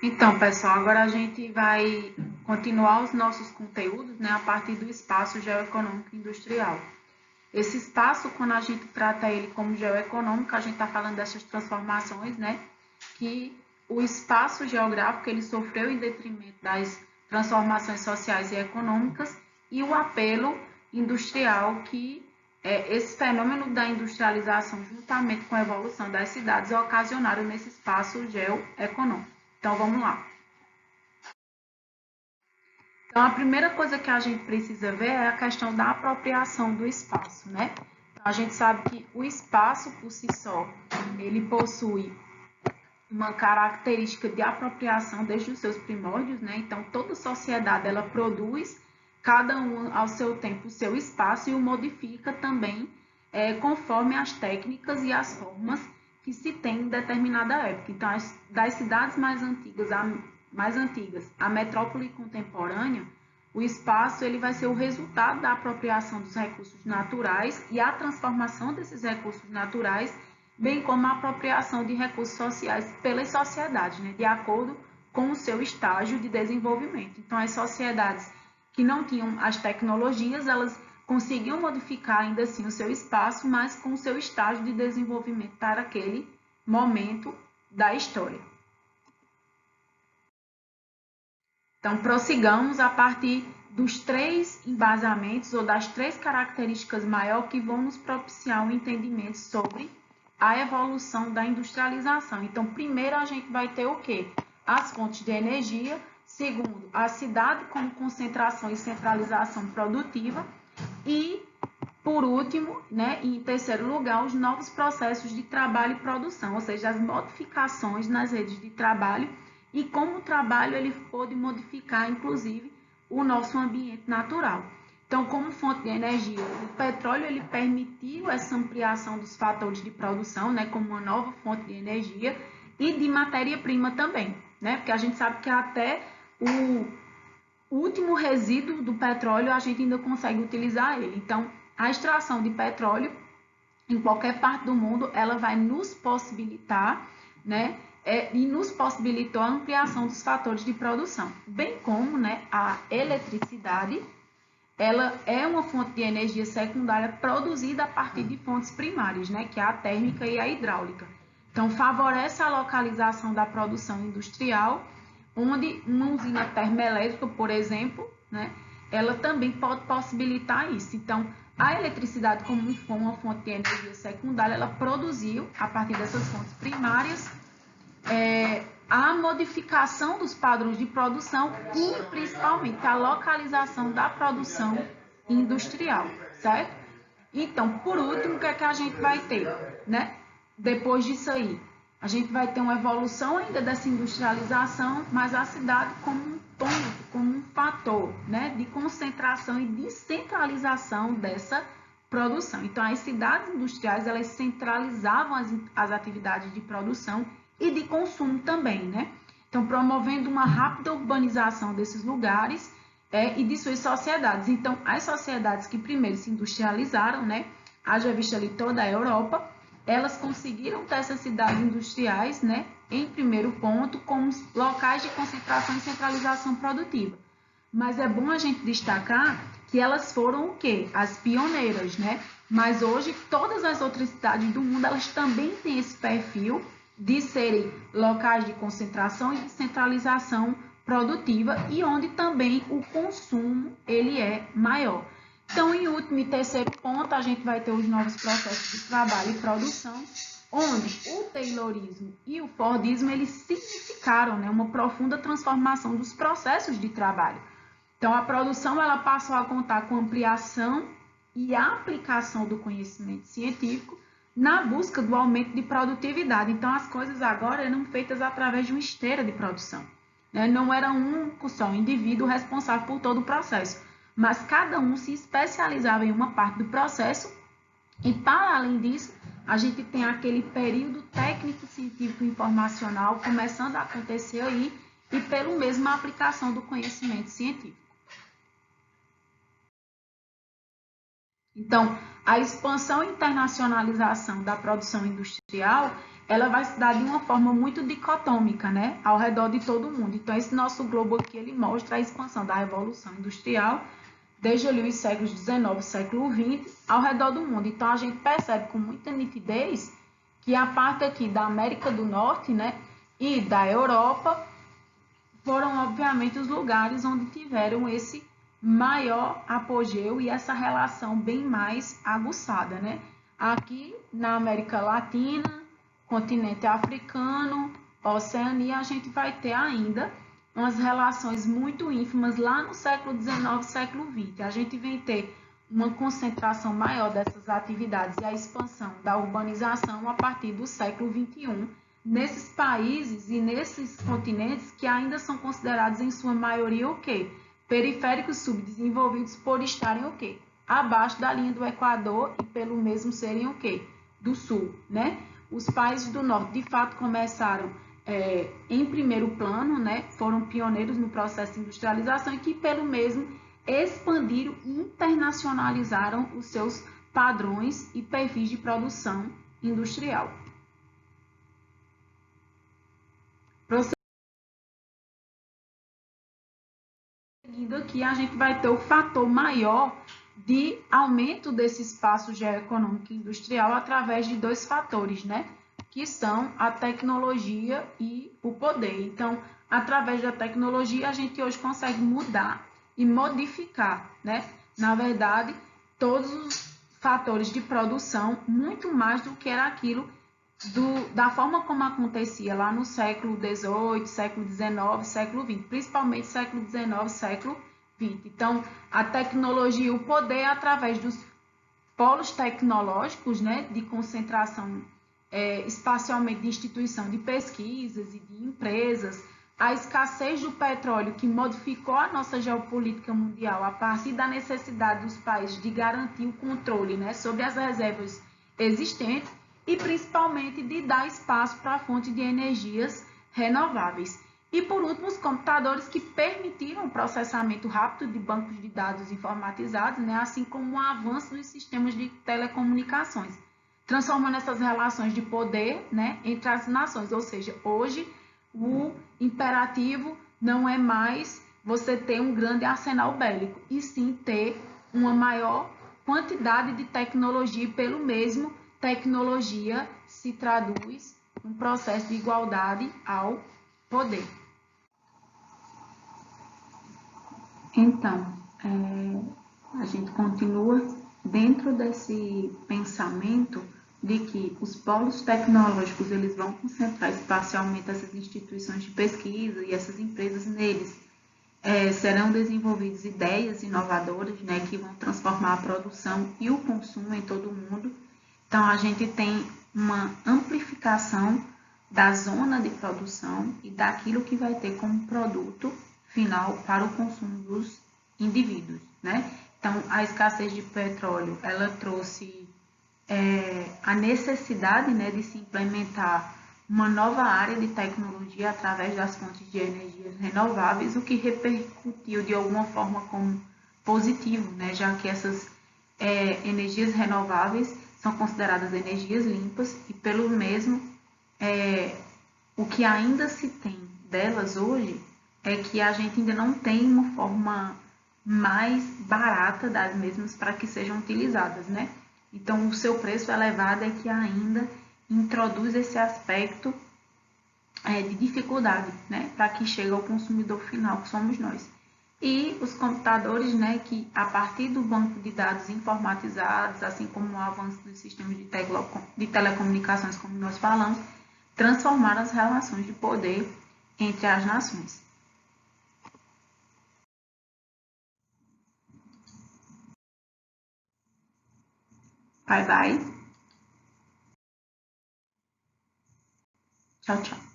Então, pessoal, agora a gente vai continuar os nossos conteúdos, né, a partir do espaço geoeconômico industrial. Esse espaço, quando a gente trata ele como geoeconômico, a gente está falando dessas transformações, né, que o espaço geográfico ele sofreu em detrimento das transformações sociais e econômicas e o apelo industrial que esse fenômeno da industrialização, juntamente com a evolução das cidades, ocasionaram nesse espaço geoeconômico. Então, vamos lá. Então, a primeira coisa que a gente precisa ver é a questão da apropriação do espaço, né? Então, a gente sabe que o espaço, por si só, ele possui uma característica de apropriação desde os seus primórdios, né? Então, toda sociedade, ela produz, cada um ao seu tempo, o seu espaço e o modifica também conforme as técnicas e as formas que se tem em determinada época. Então, das cidades mais antigas à metrópole contemporânea, o espaço ele vai ser o resultado da apropriação dos recursos naturais e a transformação desses recursos naturais, bem como a apropriação de recursos sociais pelas sociedades, né, de acordo com o seu estágio de desenvolvimento. Então, as sociedades que não tinham as tecnologias, elas conseguiam modificar ainda assim o seu espaço, mas com o seu estágio de desenvolvimento para aquele momento da história. Então, prossigamos a partir dos 3 embasamentos ou das 3 características maiores que vão nos propiciar um entendimento sobre a evolução da industrialização. Então, primeiro a gente vai ter o quê? As fontes de energia. Segundo, a cidade como concentração e centralização produtiva. E, por último, né, em terceiro lugar, os novos processos de trabalho e produção, ou seja, as modificações nas redes de trabalho e como o trabalho ele pôde modificar, inclusive, o nosso ambiente natural. Então, como fonte de energia, o petróleo ele permitiu essa ampliação dos fatores de produção, né, como uma nova fonte de energia e de matéria-prima também, né, porque a gente sabe que até o último resíduo do petróleo a gente ainda consegue utilizar ele. Então, a extração de petróleo em qualquer parte do mundo, ela vai nos possibilitar, né, e nos possibilitou a ampliação dos fatores de produção, bem como, né, a eletricidade, ela é uma fonte de energia secundária produzida a partir de fontes primárias, né, que é a térmica e a hidráulica. Então, favorece a localização da produção industrial, onde uma usina termoelétrica, por exemplo, né, ela também pode possibilitar isso. Então, a eletricidade, como uma fonte de energia secundária, ela produziu, a partir dessas fontes primárias, a modificação dos padrões de produção e, principalmente, a localização da produção industrial, certo? Então, por último, o que é que a gente vai ter, né? Depois disso aí, a gente vai ter uma evolução ainda dessa industrialização, mas a cidade como um ponto, como um fator, né, de concentração e descentralização dessa produção. Então, as cidades industriais, elas centralizavam as atividades de produção e de consumo também, né? Então, promovendo uma rápida urbanização desses lugares e de suas sociedades. Então, as sociedades que primeiro se industrializaram, né, haja vista ali toda a Europa, elas conseguiram ter essas cidades industriais, né, em primeiro ponto, como locais de concentração e centralização produtiva. Mas é bom a gente destacar que elas foram o quê? As pioneiras, né? Mas hoje, todas as outras cidades do mundo, elas também têm esse perfil de serem locais de concentração e de centralização produtiva e onde também o consumo ele é maior. Então, em último e terceiro ponto, a gente vai ter os novos processos de trabalho e produção, onde o Taylorismo e o Fordismo eles significaram, né, uma profunda transformação dos processos de trabalho. Então, a produção ela passou a contar com ampliação e aplicação do conhecimento científico na busca do aumento de produtividade. Então, as coisas agora eram feitas através de uma esteira de produção, né? Não era um só indivíduo responsável por todo o processo, mas cada um se especializava em uma parte do processo e, para além disso, a gente tem aquele período técnico, científico e informacional começando a acontecer aí e pelo mesmo a aplicação do conhecimento científico. Então, a expansão e internacionalização da produção industrial, ela vai se dar de uma forma muito dicotômica, né, ao redor de todo mundo. Então, esse nosso globo aqui, ele mostra a expansão da Revolução Industrial desde ali os séculos XIX, século XX, ao redor do mundo. Então, a gente percebe com muita nitidez que a parte aqui da América do Norte, né, e da Europa foram, obviamente, os lugares onde tiveram esse maior apogeu e essa relação bem mais aguçada, né? Aqui na América Latina, continente africano, Oceania, a gente vai ter ainda umas relações muito ínfimas lá no século XIX, século XX. A gente vem ter uma concentração maior dessas atividades e a expansão da urbanização a partir do século XXI, nesses países e nesses continentes que ainda são considerados em sua maioria o quê? Periféricos subdesenvolvidos por estarem o quê? Abaixo da linha do Equador e pelo mesmo serem o quê? Do Sul, né? Os países do Norte, de fato, começaram em primeiro plano, né? Foram pioneiros no processo de industrialização e que, pelo mesmo, expandiram e internacionalizaram os seus padrões e perfis de produção industrial. Seguindo aqui, a gente vai ter o fator maior de aumento desse espaço geoeconômico e industrial através de dois fatores, né? Que são a tecnologia e o poder. Então, através da tecnologia, a gente hoje consegue mudar e modificar, né? Na verdade, todos os fatores de produção, muito mais do que era aquilo da forma como acontecia lá no século XVIII, século XIX, século XX, principalmente século XIX, século XX. Então, a tecnologia e o poder através dos polos tecnológicos, né, de concentração espacialmente de instituição de pesquisas e de empresas, a escassez do petróleo que modificou a nossa geopolítica mundial a partir da necessidade dos países de garantir o controle, né, sobre as reservas existentes e principalmente de dar espaço para a fonte de energias renováveis. E por último, os computadores que permitiram o processamento rápido de bancos de dados informatizados, né, assim como o avanço dos sistemas de telecomunicações, transformando essas relações de poder, né, entre as nações. Ou seja, hoje o imperativo não é mais você ter um grande arsenal bélico, e sim ter uma maior quantidade de tecnologia e pelo mesmo tecnologia se traduz num processo de igualdade ao poder. Então, a gente continua dentro desse pensamento de que os polos tecnológicos eles vão concentrar espacialmente essas instituições de pesquisa e essas empresas neles. Serão desenvolvidas ideias inovadoras, né, que vão transformar a produção e o consumo em todo o mundo. Então, a gente tem uma amplificação da zona de produção e daquilo que vai ter como produto final para o consumo dos indivíduos, né? Então, a escassez de petróleo, ela trouxe a necessidade, né, de se implementar uma nova área de tecnologia através das fontes de energias renováveis, o que repercutiu de alguma forma como positivo, né, já que essas energias renováveis são consideradas energias limpas e pelo mesmo o que ainda se tem delas hoje é que a gente ainda não tem uma forma mais barata das mesmas para que sejam utilizadas, né? Então, o seu preço elevado é que ainda introduz esse aspecto de dificuldade, né? Para que chegue ao consumidor final, que somos nós. E os computadores, né, que a partir do banco de dados informatizados, assim como o avanço dos sistemas de telecomunicações, como nós falamos, transformaram as relações de poder entre as nações. Bye, bye. Tchau, tchau.